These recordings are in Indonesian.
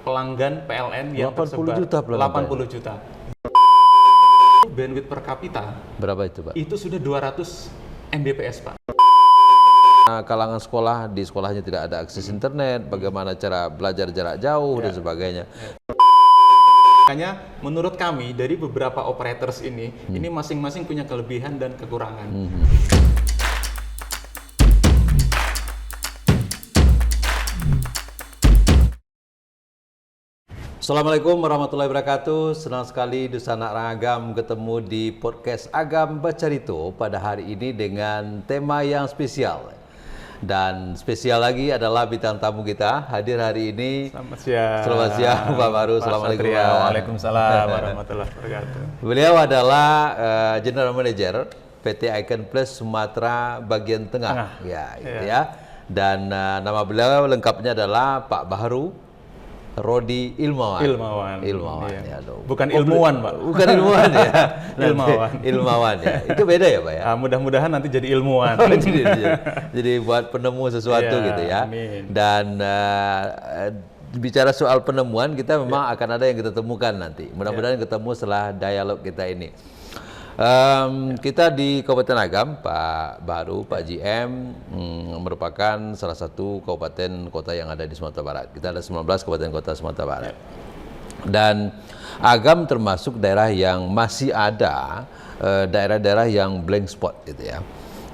pelanggan PLN yang 80 tersebar juta pelanggan 80 juta. Bandwidth per kapita Berapa itu, Pak? itu sudah 200 Mbps, Pak. Kalangan sekolah, di sekolahnya tidak ada akses internet, bagaimana cara belajar jarak jauh dan sebagainya. Makanya menurut kami dari beberapa operators ini masing-masing punya kelebihan dan kekurangan. Assalamualaikum warahmatullahi wabarakatuh. Senang sekali Dusa Anak Agam ketemu di podcast Agam Bacarito pada hari ini dengan tema yang spesial. Dan spesial lagi adalah bintang tamu kita hadir hari ini. Selamat siang. Selamat siang Pak Baru. Assalamualaikum. Waalaikumsalam warahmatullahi wabarakatuh. Beliau adalah General Manager PT Icon Plus Sumatera bagian tengah. Ya, gitu ya. Dan nama beliau lengkapnya adalah Pak Baharu Rodi Ilmawan. Ilmawan. Iya. Ya, Bukan ilmuwan, Pak. Bukan ilmuwan ya. Ilmawan. Ilmawan ya. Itu beda ya, Pak ya. Mudah-mudahan nanti jadi ilmuwan. Jadi buat penemu sesuatu gitu ya. Amin. Dan bicara soal penemuan, kita memang akan ada yang kita temukan nanti. Mudah-mudahan ketemu setelah dialog kita ini. Kita di Kabupaten Agam, Pak Baru, Pak GM, merupakan salah satu kabupaten kota yang ada di Sumatera Barat. Kita ada 19 kabupaten kota Sumatera Barat. Dan Agam termasuk daerah yang masih ada daerah-daerah yang blank spot gitu ya.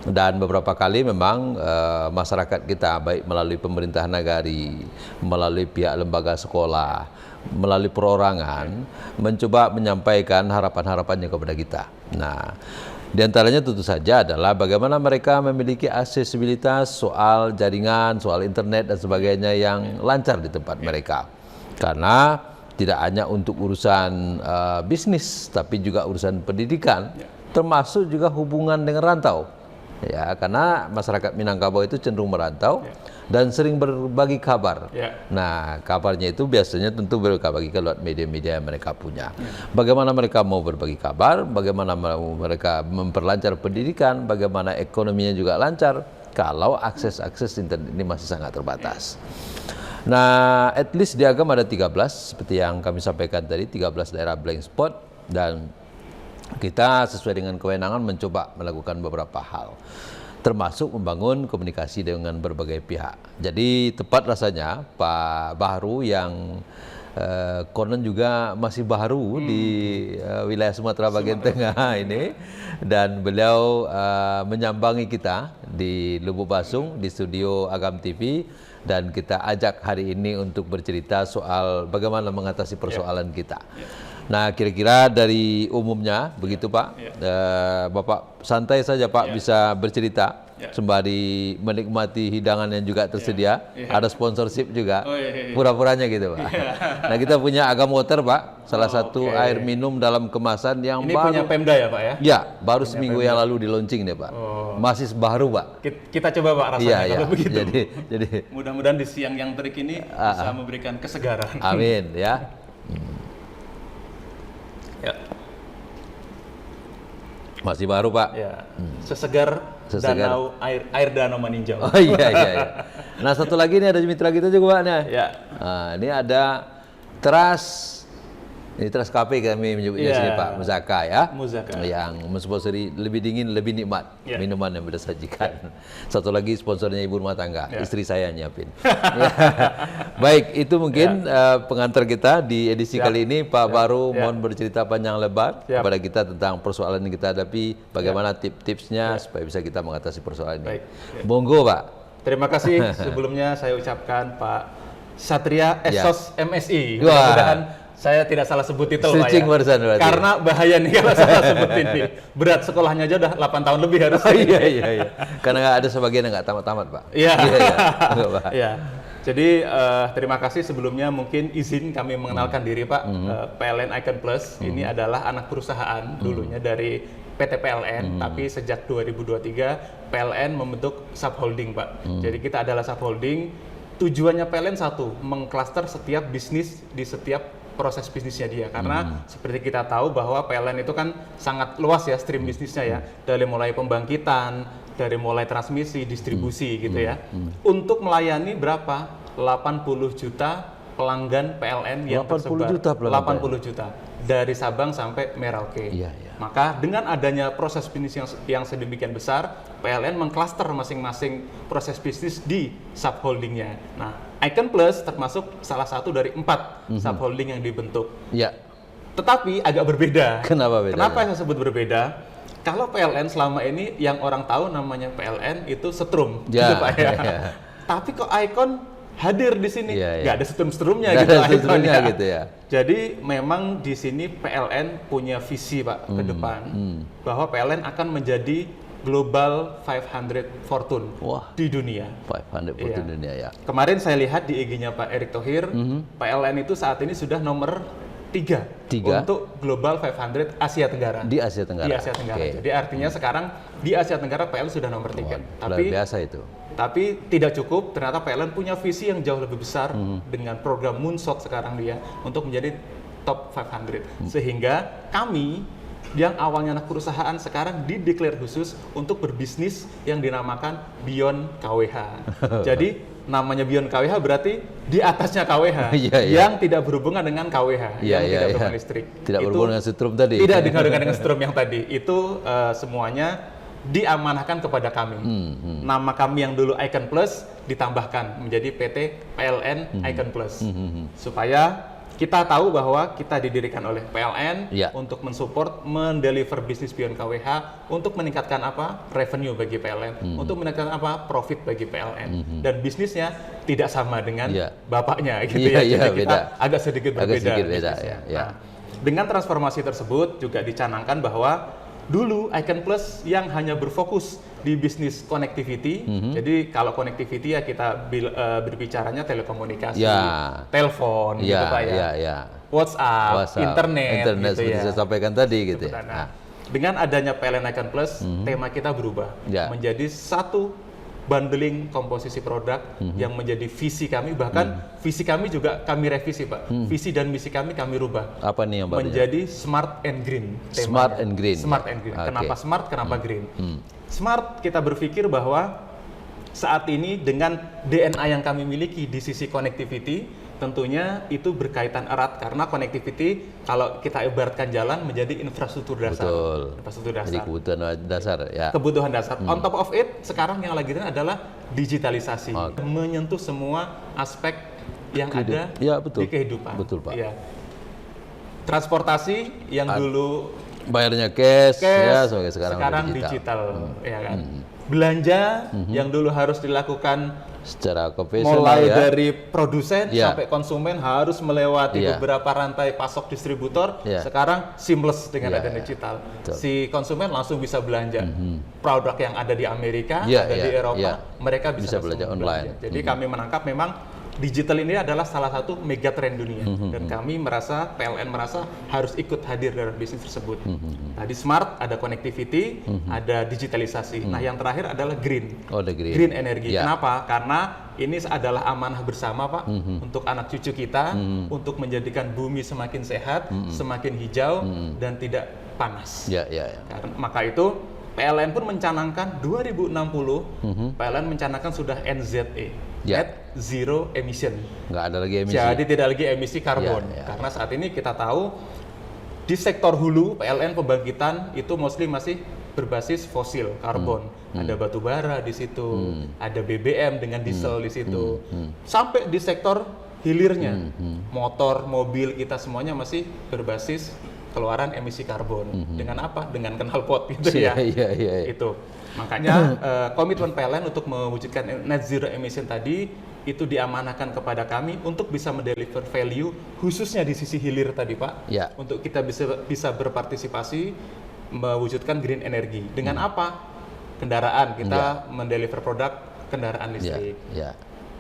Dan beberapa kali memang masyarakat kita baik melalui pemerintahan nagari, melalui pihak lembaga sekolah, melalui perorangan mencoba menyampaikan harapan-harapannya kepada kita. Nah, diantaranya tentu saja adalah bagaimana mereka memiliki aksesibilitas soal jaringan, soal internet dan sebagainya yang lancar di tempat mereka. Karena tidak hanya untuk urusan bisnis, tapi juga urusan pendidikan, termasuk juga hubungan dengan rantau. Ya, karena masyarakat Minangkabau itu cenderung merantau dan sering berbagi kabar. Nah, kabarnya itu biasanya tentu berbagi lewat media-media yang mereka punya. Bagaimana mereka mau berbagi kabar, bagaimana mereka memperlancar pendidikan, bagaimana ekonominya juga lancar kalau akses internet ini masih sangat terbatas. Nah, at least di Agam ada 13 seperti yang kami sampaikan tadi, 13 daerah blank spot, dan kita sesuai dengan kewenangan mencoba melakukan beberapa hal, termasuk membangun komunikasi dengan berbagai pihak. Jadi tepat rasanya Pak Baharu yang konon juga masih baru di wilayah Sumatera bagian tengah ini, dan beliau menyambangi kita di Lubuk Basung di studio Agam TV, dan kita ajak hari ini untuk bercerita soal bagaimana mengatasi persoalan kita. Nah, kira-kira dari umumnya begitu Pak, Bapak santai saja Pak, bisa bercerita sembari menikmati hidangan yang juga tersedia, ada sponsorship juga, pura-puranya gitu Pak. Nah, kita punya Agam Water Pak, salah satu air minum dalam kemasan yang ini baru. Punya Pemda ya Pak ya? Ya, baru seminggu yang lalu di launching nih Pak. Masih baru Pak. Kita coba Pak rasanya kalau begitu. Jadi mudah-mudahan di siang yang terik ini bisa memberikan kesegaran. Amin ya. Masih baru Pak. Ya. Sesegar danau air danau meninjau. Oh iya. Nah, satu lagi ini ada mitra kita juga Pak. Ya. Nah, ini ada teras. Ini teras kafe kami menyebutnya sini Pak, Muzaka ya. Muzaka. Yang mensponsori lebih dingin, lebih nikmat minuman yang disajikan. Satu lagi sponsornya ibu rumah tangga, istri saya nyiapin. Baik, itu mungkin pengantar kita di edisi kali ini. Pak Baru mohon bercerita panjang lebar kepada kita tentang persoalan yang kita hadapi, bagaimana tips-tipsnya supaya bisa kita mengatasi persoalan ini. Monggo Pak. Terima kasih sebelumnya saya ucapkan Pak Satria Esos MSI. Mudah-mudahan saya tidak salah sebut itu Pak ya. Berarti. Karena bahaya nih kalau salah sebut ini. Berat sekolahnya aja udah 8 tahun lebih harus. Iya. Karena nggak ada sebagian yang nggak tamat-tamat Pak. Iya. Iya. Jadi terima kasih sebelumnya, mungkin izin kami mengenalkan diri Pak. PLN Icon Plus ini adalah anak perusahaan dulunya dari PT PLN, tapi sejak 2023 PLN membentuk subholding Pak. Jadi kita adalah subholding. Tujuannya PLN satu, mengklaster setiap bisnis di setiap proses bisnisnya dia, karena seperti kita tahu bahwa PLN itu kan sangat luas ya stream bisnisnya ya, dari mulai pembangkitan, dari mulai transmisi, distribusi gitu ya. Untuk melayani berapa? 80 juta pelanggan PLN yang 80 tersebar juta pelanggan 80 juta dari Sabang sampai Merauke. Iya, iya. Maka dengan adanya proses bisnis yang sedemikian besar, PLN mengklaster masing-masing proses bisnis di subholdingnya. Nah, Icon Plus termasuk salah satu dari 4 subholding yang dibentuk. Ya. Tetapi agak berbeda. Kenapa beda? Kenapa saya sebut berbeda? Kalau PLN selama ini yang orang tahu namanya PLN itu setrum, Ya, gitu Pak ya. ya. Tapi kok Icon hadir di sini, Iya, iya. nggak ada setrum-setrumnya Nggak gitu, ada Icon setrum-nya ya. gitu ya. Jadi memang di sini PLN punya visi Pak ke depan bahwa PLN akan menjadi Global 500 Fortune Wah. di dunia. 500 Iya. di dunia ya. Kemarin saya lihat di IG-nya Pak Erick Thohir, PLN itu saat ini sudah nomor 3 Tiga. untuk Global 500 Asia Tenggara. Di Asia Tenggara. Di Asia Tenggara. Oke. Jadi artinya sekarang di Asia Tenggara PLN sudah nomor 3. Luar biasa itu. Tapi tidak cukup, ternyata PLN punya visi yang jauh lebih besar dengan program Moonshot sekarang dia untuk menjadi top 500. Sehingga kami yang awalnya anak perusahaan sekarang dideklar khusus untuk berbisnis yang dinamakan Beyond KWH. Jadi namanya Beyond KWH berarti di atasnya KWH Iya, iya. yang tidak berhubungan dengan KWH, Iya, yang iya, tidak iya. berhubungan listrik. Tidak Itu berhubungan dengan setrum tadi. Tidak berhubungan dengan strum yang tadi. Itu semuanya diamanahkan kepada kami. Nama kami yang dulu Icon Plus ditambahkan menjadi PT PLN Icon Plus. Supaya kita tahu bahwa kita didirikan oleh PLN Ya. untuk mensupport, mendeliver bisnis Beyond KWH untuk meningkatkan apa? Revenue bagi PLN, untuk meningkatkan apa? Profit bagi PLN. Dan bisnisnya tidak sama dengan Ya. bapaknya gitu Iya, ya. iya, Jadi kita beda. agak sedikit berbeda. sedikit beda, bisnisnya. ya, ya. Nah, dengan transformasi tersebut juga dicanangkan bahwa dulu Icon Plus yang hanya berfokus di bisnis connectivity. Jadi kalau connectivity ya kita berbicaranya telekomunikasi, Ya. telepon gitu Ya, Pak ya. ya, ya. WhatsApp, internet gitu seperti ya. saya sampaikan tadi gitu ya. Nah, dengan adanya PLN Icon Plus, tema kita berubah Ya. menjadi satu bundling komposisi produk yang menjadi visi kami, bahkan visi kami juga kami revisi Pak. Visi dan misi kami rubah Apa nih yang barunya? menjadi smart and green. temanya. Smart and green. Smart and green. Oke. Kenapa smart? Kenapa green? Smart kita berpikir bahwa saat ini dengan DNA yang kami miliki di sisi connectivity, tentunya itu berkaitan erat karena connectivity kalau kita ibaratkan jalan menjadi infrastruktur dasar. Betul. Infrastruktur Jadi dasar. kebutuhan dasar ya. Kebutuhan dasar. On top of it, sekarang yang lagi tren adalah digitalisasi, Oke. menyentuh semua aspek yang ada Ya, betul. di kehidupan. Betul, Pak. Iya. Transportasi yang dulu Bayarnya cash, ya cash, sekarang udah digital, ya kan. Belanja yang dulu harus dilakukan secara konvensional mulai ya. dari produsen Ya. sampai konsumen harus melewati Ya. beberapa rantai pasok distributor. Ya. Sekarang seamless dengan Ya, adanya ya. digital. Betul. Si konsumen langsung bisa belanja produk yang ada di Amerika, Ya, ada ya, di Eropa, ya. mereka bisa, Bisa belanja langsung online. Jadi kami menangkap memang digital ini adalah salah satu megatrend dunia dan kami merasa, PLN merasa harus ikut hadir dalam bisnis tersebut. Tadi smart, ada connectivity, ada digitalisasi. Nah, yang terakhir adalah green. Oh, the green. Green energy. Ya. Kenapa? Karena ini adalah amanah bersama Pak untuk anak cucu kita untuk menjadikan bumi semakin sehat, semakin hijau dan tidak panas. Ya, ya, ya. Maka itu PLN pun mencanangkan 2060 PLN mencanangkan sudah NZE, Ya. net zero emission. Nggak ada lagi emisi. Jadi tidak lagi emisi karbon. Ya, ya. Karena saat ini kita tahu di sektor hulu PLN pembangkitan itu mostly masih berbasis fosil, karbon. Ada batu bara di situ, ada BBM dengan diesel di situ. Sampai di sektor hilirnya, motor, mobil kita semuanya masih berbasis keluaran emisi karbon. Dengan apa? Dengan knalpot gitu ya. Iya, iya, iya. Itu. Makanya komitmen PLN untuk mewujudkan net zero emission tadi itu diamanahkan kepada kami untuk bisa mendeliver value khususnya di sisi hilir tadi Pak. Ya. Untuk kita bisa berpartisipasi mewujudkan green energy. Dengan apa? Kendaraan kita mendeliver produk kendaraan Ya, listrik. ya.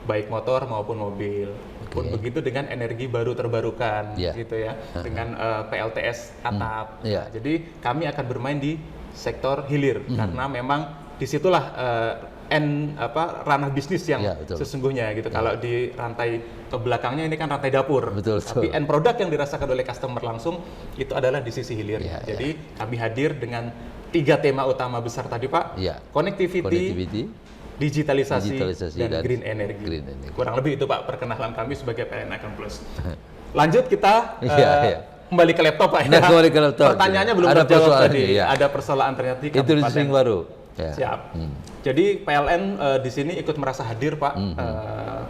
Baik motor maupun mobil. Pun begitu dengan energi baru terbarukan Ya. gitu ya. Dengan PLTS atap. Ya. Nah, jadi kami akan bermain di sektor hilir karena memang disitulah ranah bisnis yang Ya, betul. sesungguhnya gitu. Kalau di rantai ke belakangnya ini kan rantai dapur. Betul, Tapi betul. end product yang dirasakan oleh customer langsung itu adalah di sisi hilir. Ya, Jadi kami hadir dengan 3 tema utama besar tadi Pak. Ya. Connectivity, Connectivity, digitalisasi dan green energy. Kurang lebih itu Pak perkenalan kami sebagai PLN Icon Plus. Lanjut kita kembali ke laptop Pak ya. Kembali ke laptop. Pertanyaannya belum terjawab tadi. Ada persoalan ternyata di Itu listing baru. Siap. Jadi PLN di sini ikut merasa hadir Pak,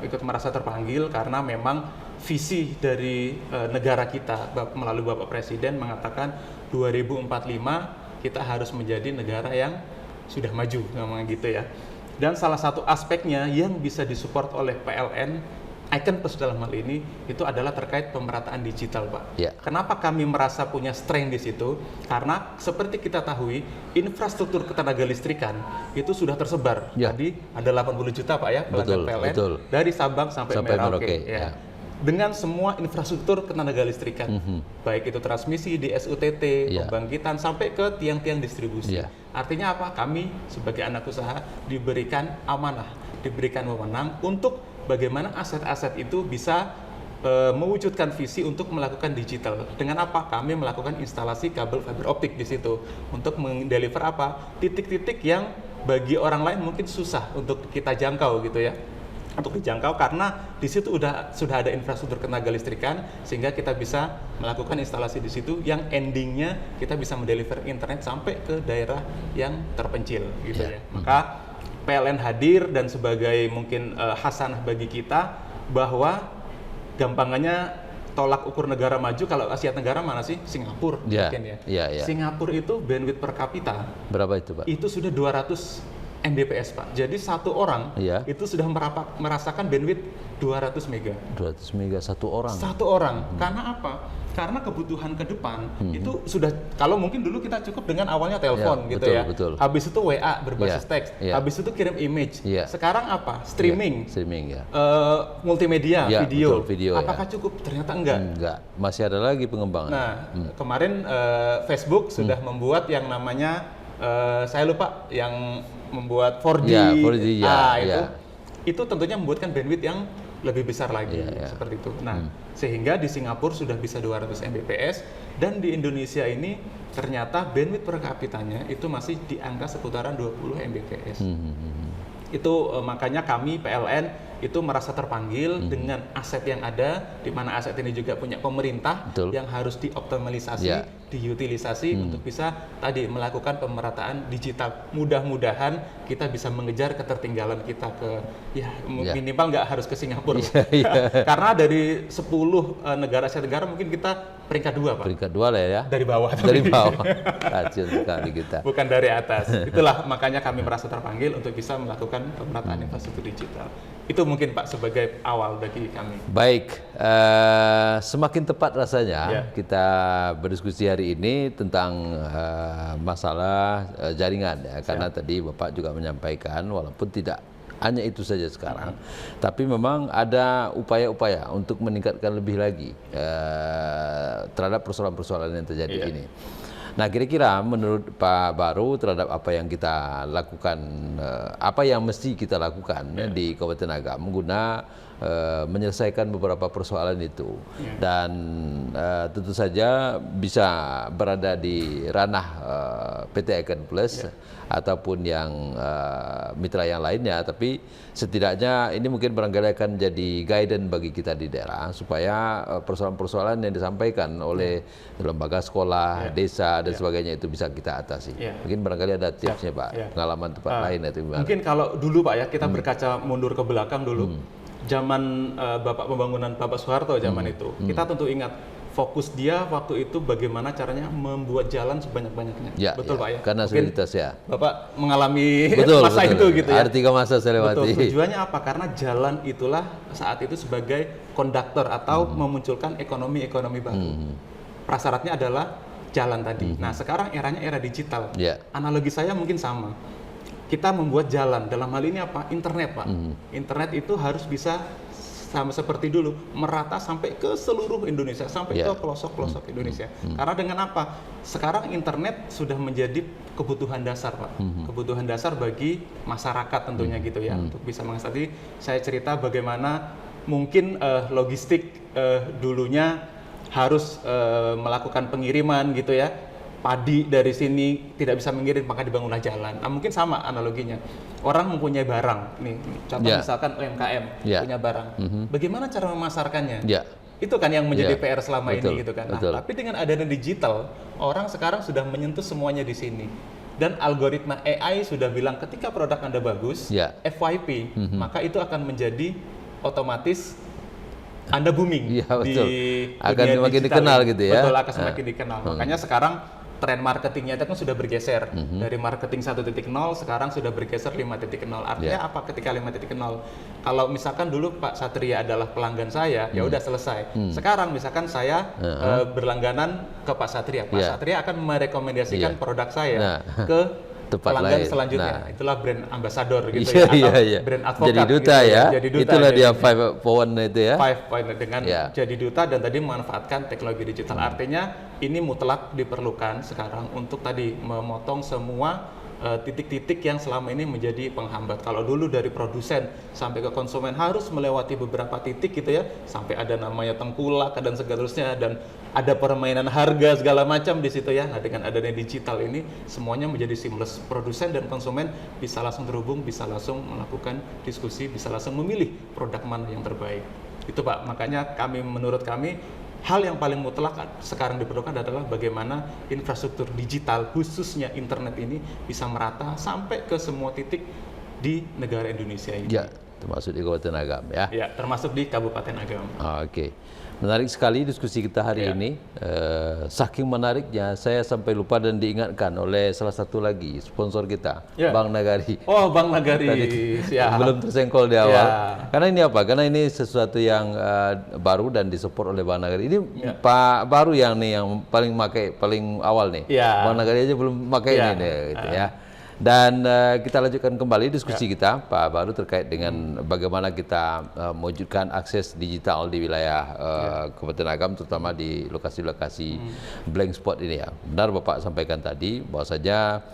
ikut merasa terpanggil karena memang visi dari negara kita melalui Bapak Presiden mengatakan 2045 kita harus menjadi negara yang sudah maju, ngomong gitu ya. Dan salah satu aspeknya yang bisa disupport oleh PLN Icon Plus dalam hal ini itu adalah terkait pemerataan digital, Pak. Kenapa kami merasa punya strength di situ? Karena seperti kita tahu, infrastruktur ketenaga listrikan itu sudah tersebar. Tadi ada 80 juta, Pak ya, pelanggan PLN dari Sabang sampai Merauke. Dengan semua infrastruktur ketenaga listrikan, baik itu transmisi di SUTT, pembangkitan sampai ke tiang-tiang distribusi. Artinya apa? Kami sebagai anak usaha diberikan amanah, diberikan wewenang untuk bagaimana aset-aset itu bisa mewujudkan visi untuk melakukan digital. Dengan apa? Kami melakukan instalasi kabel fiber optik di situ untuk mendeliver apa? Titik-titik yang bagi orang lain mungkin susah untuk kita jangkau gitu ya. Untuk dijangkau karena di situ sudah ada infrastruktur tenaga listrikan sehingga kita bisa melakukan instalasi di situ yang endingnya kita bisa mendeliver internet sampai ke daerah yang terpencil gitu ya. Maka PLN hadir dan sebagai mungkin hasanah bagi kita bahwa gampangannya tolak ukur negara maju kalau Asia Tenggara mana sih? Singapura mungkin ya. Singapura itu bandwidth per kapita berapa itu Pak? Itu sudah 200 Mbps Pak. Jadi satu orang itu sudah merasakan bandwidth 200 mega. 200 mega satu orang. Satu orang. Karena apa? Karena kebutuhan ke depan itu sudah, kalau mungkin dulu kita cukup dengan awalnya telepon gitu ya. Habis itu WA berbasis teks. Habis itu kirim image. Sekarang apa? Streaming. Multimedia, video. Apakah cukup? Ternyata enggak. Enggak. Masih ada lagi pengembangan. Nah, kemarin Facebook sudah membuat yang namanya saya lupa yang membuat 4G, itu tentunya membuatkan bandwidth yang lebih besar lagi seperti itu. Nah, sehingga di Singapura sudah bisa 200 Mbps dan di Indonesia ini ternyata bandwidth per kapitanya itu masih di angka seputaran 20 Mbps. Itu makanya kami PLN itu merasa terpanggil dengan aset yang ada, di mana aset ini juga punya pemerintah yang harus dioptimalisasi, diutilisasi untuk bisa tadi melakukan pemerataan digital. Mudah-mudahan kita bisa mengejar ketertinggalan kita ke minimal nggak harus ke Singapura. Karena dari 10 negara Asia Tenggara mungkin kita peringkat 2 Pak. Peringkat 2 lah ya. Dari bawah. Dari bawah. Kacau sekali kita. Bukan dari atas. Itulah makanya kami merasa terpanggil untuk bisa melakukan pemerataan infrastruktur digital. Itu mungkin Pak sebagai awal bagi kami. Baik, semakin tepat rasanya kita berdiskusi hari ini tentang masalah jaringan ya, karena tadi Bapak juga menyampaikan walaupun tidak hanya itu saja sekarang, tapi memang ada upaya-upaya untuk meningkatkan lebih lagi terhadap persoalan-persoalan yang terjadi ini. Nah, kira-kira menurut Pak Baru terhadap apa yang kita lakukan, apa yang mesti kita lakukan di Kabupaten Agam guna menyelesaikan beberapa persoalan itu, dan tentu saja bisa berada di ranah PT Icon Plus ataupun yang mitra yang lainnya, tapi setidaknya ini mungkin barangkali akan jadi guidance bagi kita di daerah supaya persoalan-persoalan yang disampaikan oleh lembaga sekolah, desa dan sebagainya itu bisa kita atasi. Mungkin barangkali ada tipsnya Pak, pengalaman tempat lain itu gimana? Mungkin kalau dulu Pak ya kita berkaca mundur ke belakang dulu, zaman Bapak pembangunan Bapak Soeharto zaman itu, kita tentu ingat fokus dia waktu itu bagaimana caranya membuat jalan sebanyak-banyaknya. Betul Pak ya? Karena soliditas Bapak mengalami masa itu gitu ya. Ada 3 masa saya lewati. Tujuannya apa? Karena jalan itulah saat itu sebagai konduktor atau memunculkan ekonomi baru. Prasyaratnya adalah jalan tadi. Nah, sekarang eranya era digital. Analogi saya mungkin sama. Kita membuat jalan, dalam hal ini apa? Internet Pak. Internet itu harus bisa sama seperti dulu, merata sampai ke seluruh Indonesia, sampai ke pelosok-pelosok Indonesia. Karena dengan apa? Sekarang internet sudah menjadi kebutuhan dasar Pak. Kebutuhan dasar bagi masyarakat tentunya gitu ya, untuk bisa mengakses. Tadi saya cerita bagaimana mungkin logistik dulunya harus melakukan pengiriman gitu ya. padi dari sini tidak bisa mengirim, maka dibangunlah jalan. Nah, mungkin sama analoginya. Orang mempunyai barang, nih contoh misalkan UMKM punya barang. Bagaimana cara memasarkannya? Itu kan yang menjadi PR selama ini gitu kan. Nah, tapi dengan adanya digital, orang sekarang sudah menyentuh semuanya di sini. Dan algoritma AI sudah bilang ketika produk Anda bagus, FYP, maka itu akan menjadi otomatis Anda booming di akan dunia semakin digital dikenal ini. gitu ya. Betul, akan semakin dikenal. Makanya sekarang tren marketingnya itu kan sudah bergeser dari marketing 1.0 sekarang sudah bergeser 5.0. Artinya apa ketika 5.0? Kalau misalkan dulu Pak Satria adalah pelanggan saya, ya udah selesai. Sekarang misalkan saya berlangganan ke Pak Satria, Pak Satria akan merekomendasikan produk saya ke pelanggan selanjutnya. Itulah brand ambassador gitu ya, atau brand advokat. Jadi duta gitu, ya. Jadi duta, itulah dia 5 point itu ya. 5 point dengan jadi duta dan tadi memanfaatkan teknologi digital. Artinya ini mutlak diperlukan sekarang untuk tadi memotong semua titik-titik yang selama ini menjadi penghambat. Kalau dulu dari produsen sampai ke konsumen harus melewati beberapa titik gitu ya, sampai ada namanya tengkulak dan seterusnya, dan ada permainan harga segala macam di situ ya. Nah, dengan adanya digital ini semuanya menjadi seamless. Produsen dan konsumen bisa langsung terhubung, bisa langsung melakukan diskusi, bisa langsung memilih produk mana yang terbaik. Itu Pak, makanya menurut kami hal yang paling mutlak sekarang diperlukan adalah bagaimana infrastruktur digital, khususnya internet ini bisa merata sampai ke semua titik di negara Indonesia ini. Ya, termasuk di Kabupaten Agam ya. Ya, termasuk di Kabupaten Agam. Oke. Menarik sekali diskusi kita hari ini. Saking menariknya, saya sampai lupa dan diingatkan oleh salah satu lagi sponsor kita, Bank Nagari. Oh, Bank Nagari. Tadi belum tersenggol di awal. Karena ini apa? Karena ini sesuatu yang baru dan disupport oleh Bank Nagari. Ini Pak Baru yang paling awal nih. Bank Nagari aja belum pakai ini deh, gitu ya. Dan kita lanjutkan kembali diskusi kita, Pak Baru, terkait dengan bagaimana kita mewujudkan akses digital di wilayah Kabupaten Agam, terutama di lokasi-lokasi blank spot ini ya. Benar Bapak sampaikan tadi, bahwasanya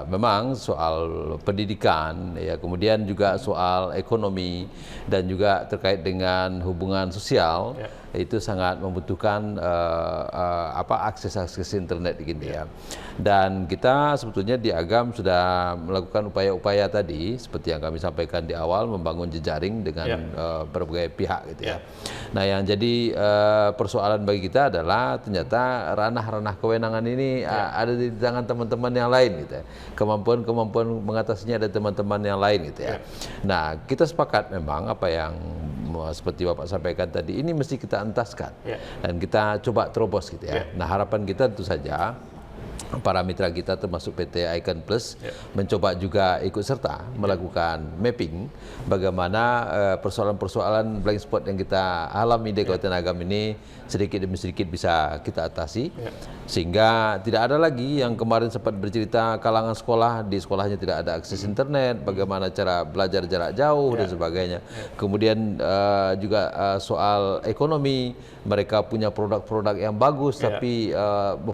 memang soal pendidikan, ya, kemudian juga soal ekonomi dan juga terkait dengan hubungan sosial itu sangat membutuhkan akses internet gini ya. Dan kita sebetulnya di Agam sudah melakukan upaya-upaya tadi seperti yang kami sampaikan di awal, membangun jejaring dengan berbagai pihak gitu ya. Nah, yang jadi persoalan bagi kita adalah ternyata ranah-ranah kewenangan ini ada di tangan teman-teman yang lain gitu ya. Kemampuan mengatasinya ada teman-teman yang lain gitu ya. Nah, kita sepakat memang apa yang seperti Bapak sampaikan tadi ini mesti kita entaskan dan kita coba terobos gitu ya. Nah, harapan kita tentu saja para mitra kita termasuk PT Icon Plus mencoba juga ikut serta melakukan mapping bagaimana persoalan-persoalan blind spot yang kita alami di Kabupaten Agam ini sedikit demi sedikit bisa kita atasi sehingga tidak ada lagi yang kemarin sempat bercerita kalangan sekolah, di sekolahnya tidak ada akses internet, bagaimana cara belajar jarak jauh dan sebagainya. Kemudian juga soal ekonomi, mereka punya produk-produk yang bagus tapi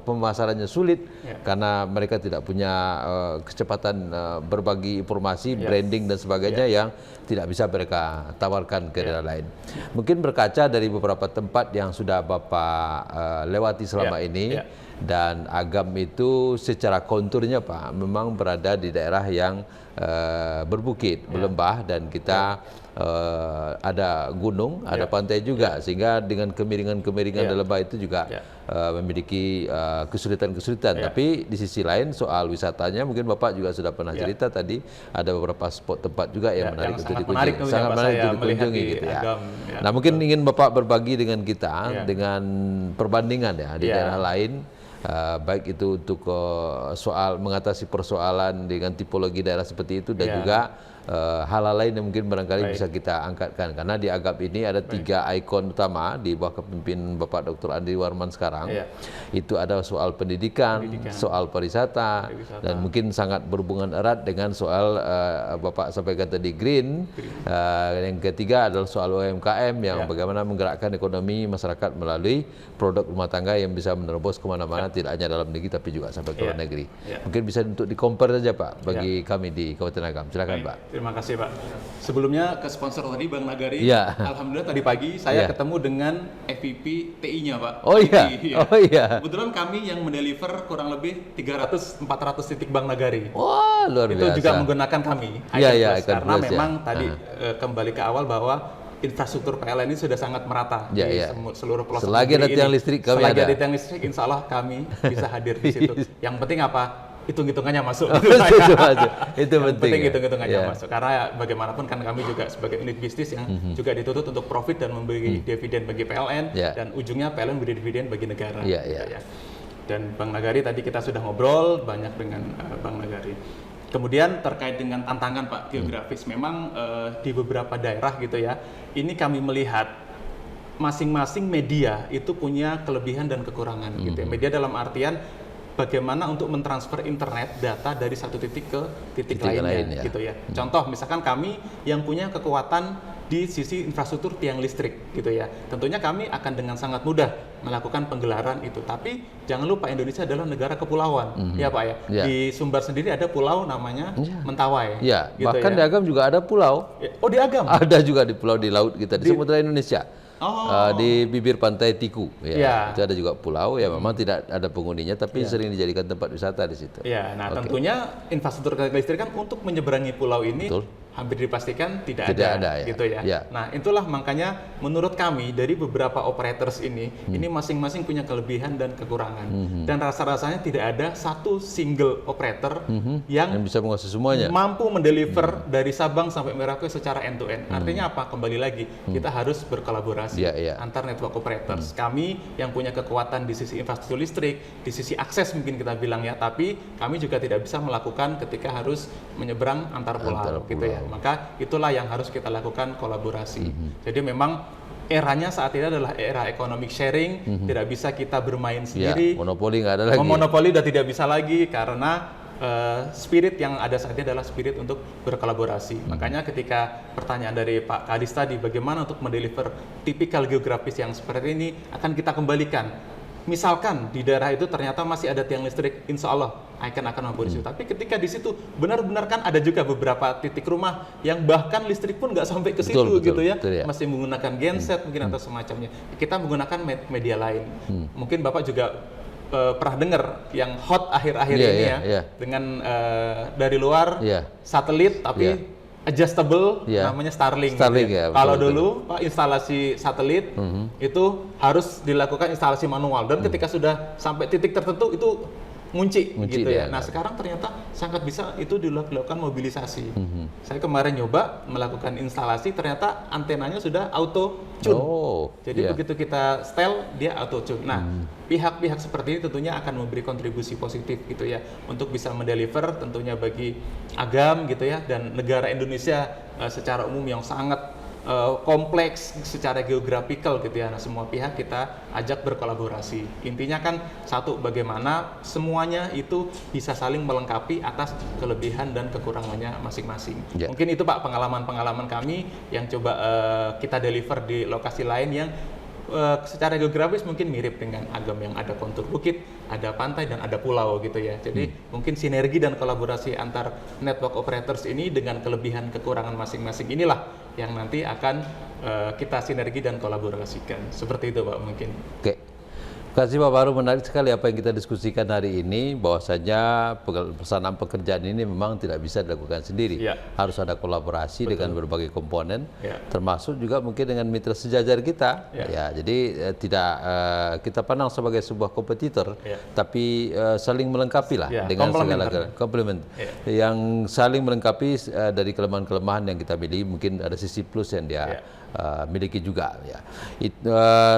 pemasarannya sulit karena mereka tidak punya kecepatan berbagi informasi, branding dan sebagainya yang tidak bisa mereka tawarkan ke daerah lain. Mungkin berkaca dari beberapa tempat yang sudah Bapak lewati selama ini, dan Agam itu secara konturnya Pak memang berada di daerah yang berbukit, berlembah, dan kita ada gunung, ada pantai juga, sehingga dengan kemiringan-kemiringan lembah itu juga memiliki kesulitan-kesulitan. Tapi di sisi lain soal wisatanya mungkin Bapak juga sudah pernah cerita tadi, ada beberapa spot tempat juga yang menarik untuk dikunjungi, sangat menarik untuk dikunjungi gitu ya. Nah, mungkin ingin Bapak berbagi dengan kita dengan perbandingan ya di daerah lain. Baik itu untuk soal mengatasi persoalan dengan tipologi daerah seperti itu dan juga hal-hal lain yang mungkin barangkali bisa kita angkatkan, karena di Agam ini ada 3 ikon utama di bawah kepemimpinan Bapak Dr. Andri Warman sekarang. Itu ada soal pendidikan, soal pariwisata, dan mungkin sangat berhubungan erat dengan soal Bapak sampaikan tadi green. Yang ketiga adalah soal UMKM yang bagaimana menggerakkan ekonomi masyarakat melalui produk rumah tangga yang bisa menerobos kemana-mana, tidak hanya dalam negeri tapi juga sampai ke luar negeri. Mungkin bisa untuk di-compare saja Pak bagi kami di Kabupaten Agam. Silakan Pak. Terima kasih Pak. Sebelumnya ke sponsor tadi Bang Nagari. Iya. Alhamdulillah tadi pagi saya Iya. ketemu dengan FVP TI-nya Pak. Oh iya. Iya. Oh iya. Kebetulan kami yang mendeliver kurang lebih 300-400 titik Bang Nagari. Wah, luar Itu biasa. juga menggunakan kami. Iya, iya, Icon Plus. Icon Karena Plus, ya. memang tadi kembali ke awal bahwa infrastruktur PLN ini sudah sangat merata Ya, di ya. seluruh pelosok Selagi ada negeri tiang ini. listrik, kami Selagi ada. ada tiang listrik, insya Allah kami bisa hadir di situ. Yang penting apa? Hitung-hitungannya masuk. Itu aja. Itu Yang penting ya. hitung-hitungannya Ya. masuk. Karena bagaimanapun kan kami juga sebagai unit bisnis yang juga dituntut untuk profit dan memberi dividen bagi PLN Ya. dan ujungnya PLN memberi dividen bagi negara. Ya, gitu ya. Dan Bang Nagari tadi kita sudah ngobrol banyak dengan Bang Nagari. Kemudian terkait dengan tantangan Pak geografis, memang di beberapa daerah gitu ya, ini kami melihat masing-masing media itu punya kelebihan dan kekurangan gitu ya. Media dalam artian bagaimana untuk mentransfer internet data dari satu titik ke titik lainnya lain, ya. gitu ya. Contoh misalkan kami yang punya kekuatan di sisi infrastruktur tiang listrik gitu ya. Tentunya kami akan dengan sangat mudah melakukan penggelaran itu. Tapi jangan lupa Indonesia adalah negara kepulauan, ya Pak ya. Ya. Di Sumbar sendiri ada pulau namanya Mentawai. Ya, gitu bahkan ya. di Agam juga ada pulau. Oh di Agam? Ada juga di pulau di laut kita di Samudra Indonesia. Oh. Di bibir pantai Tiku, ya. Ya. Itu ada juga pulau, ya memang tidak ada penghuninya, tapi sering dijadikan tempat wisata di situ. Ya, nah tentunya infrastruktur listrik kan untuk menyeberangi pulau ini Betul. hampir dipastikan tidak Tidak ada, ada, ya. gitu ya. Ya. Nah, itulah makanya menurut kami dari beberapa operators ini masing-masing punya kelebihan dan kekurangan. Dan rasa-rasanya tidak ada satu single operator yang Yang bisa menguasai semuanya. mampu mendeliver dari Sabang sampai Merauke secara end to end. Artinya apa? Kembali lagi, kita harus berkolaborasi Ya, ya. antar network operators. Kami yang punya kekuatan di sisi infrastruktur listrik, di sisi akses mungkin kita bilang ya, tapi kami juga tidak bisa melakukan ketika harus menyeberang antar pulau, Antar gitu ya. Maka itulah yang harus kita lakukan kolaborasi. Jadi memang eranya saat ini adalah era economic sharing, tidak bisa kita bermain Ya, sendiri. monopoli nggak ada lagi. Monopoli udah tidak bisa lagi karena spirit yang ada saat ini adalah spirit untuk berkolaborasi. Makanya ketika pertanyaan dari Pak Kadis tadi, bagaimana untuk mendeliver tipikal geografis yang seperti ini, akan kita kembalikan. Misalkan di daerah itu ternyata masih ada tiang listrik, insya Allah Icon akan mampu di situ. Tapi ketika di situ benar-benar kan ada juga beberapa titik rumah yang bahkan listrik pun nggak sampai ke situ gitu ya, betul ya. masih menggunakan genset mungkin atau semacamnya. Kita menggunakan media lain. Mungkin Bapak juga pernah dengar yang hot akhir-akhir Iya, ini iya, ya, iya. dengan dari luar Iya. satelit tapi Iya. adjustable, Iya. namanya Starlink. Starlink, gitu ya, Kalau betul, dulu Pak instalasi satelit itu harus dilakukan instalasi manual dan ketika sudah sampai titik tertentu itu ngunci Ngunci gitu dia, ya. Nah kan. sekarang ternyata sangat bisa itu dilakukan mobilisasi. Saya kemarin nyoba melakukan instalasi, ternyata antenanya sudah auto tune. Oh, Jadi iya. begitu kita setel dia auto tune. Nah, pihak-pihak seperti ini tentunya akan memberi kontribusi positif gitu ya untuk bisa mendeliver tentunya bagi Agam gitu ya dan negara Indonesia secara umum yang sangat kompleks secara geografikal gitu ya. Nah, semua pihak kita ajak berkolaborasi. Intinya kan satu, bagaimana semuanya itu bisa saling melengkapi atas kelebihan dan kekurangannya masing-masing. Ya. Mungkin itu Pak pengalaman-pengalaman kami yang coba kita deliver di lokasi lain yang secara geografis mungkin mirip dengan Agam yang ada kontur bukit, ada pantai dan ada pulau gitu ya. Jadi mungkin sinergi dan kolaborasi antar network operators ini dengan kelebihan kekurangan masing-masing inilah yang nanti akan kita sinergi dan kolaborasikan. Seperti itu Pak mungkin. Oke. Terima kasih Pak Baru, menarik sekali apa yang kita diskusikan hari ini, bahwasanya pelaksanaan pekerjaan ini memang tidak bisa dilakukan sendiri. Ya. Harus ada kolaborasi dengan berbagai komponen, Ya. termasuk juga mungkin dengan mitra sejajar kita. Ya. Ya, jadi tidak kita pandang sebagai sebuah kompetitor, Ya. tapi saling melengkapi lah Ya, dengan segala komplementer. komplement Ya. yang saling melengkapi dari kelemahan-kelemahan yang kita miliki. Mungkin ada sisi plus yang dia miliki juga ya.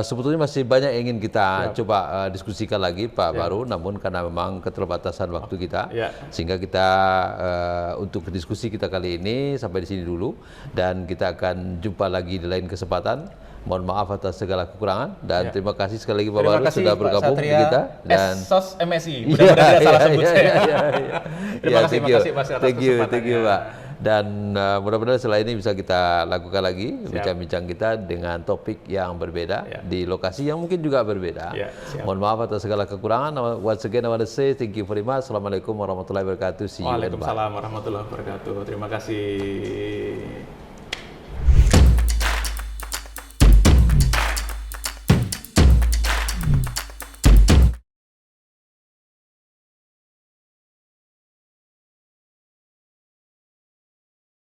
Sebetulnya masih banyak yang ingin kita coba diskusikan lagi Pak Baru, namun karena memang keterbatasan waktu kita, sehingga kita untuk diskusi kita kali ini sampai di sini dulu, dan kita akan jumpa lagi di lain kesempatan. Mohon maaf atas segala kekurangan dan terima kasih sekali lagi Pak Baru sudah bergabung di kita dan SOS MSI. Mudah-mudahan tidak salah sebut saya. Terima kasih Pak atas Thank you kesempatannya. Pak. Dan mudah-mudahan setelah ini bisa kita lakukan lagi bincang-bincang kita dengan topik yang berbeda di lokasi yang mungkin juga berbeda. Mohon maaf atas segala kekurangan. Once again I want to say thank you very much. Assalamualaikum warahmatullahi wabarakatuh. See you. Waalaikumsalam warahmatullahi wabarakatuh. Terima kasih.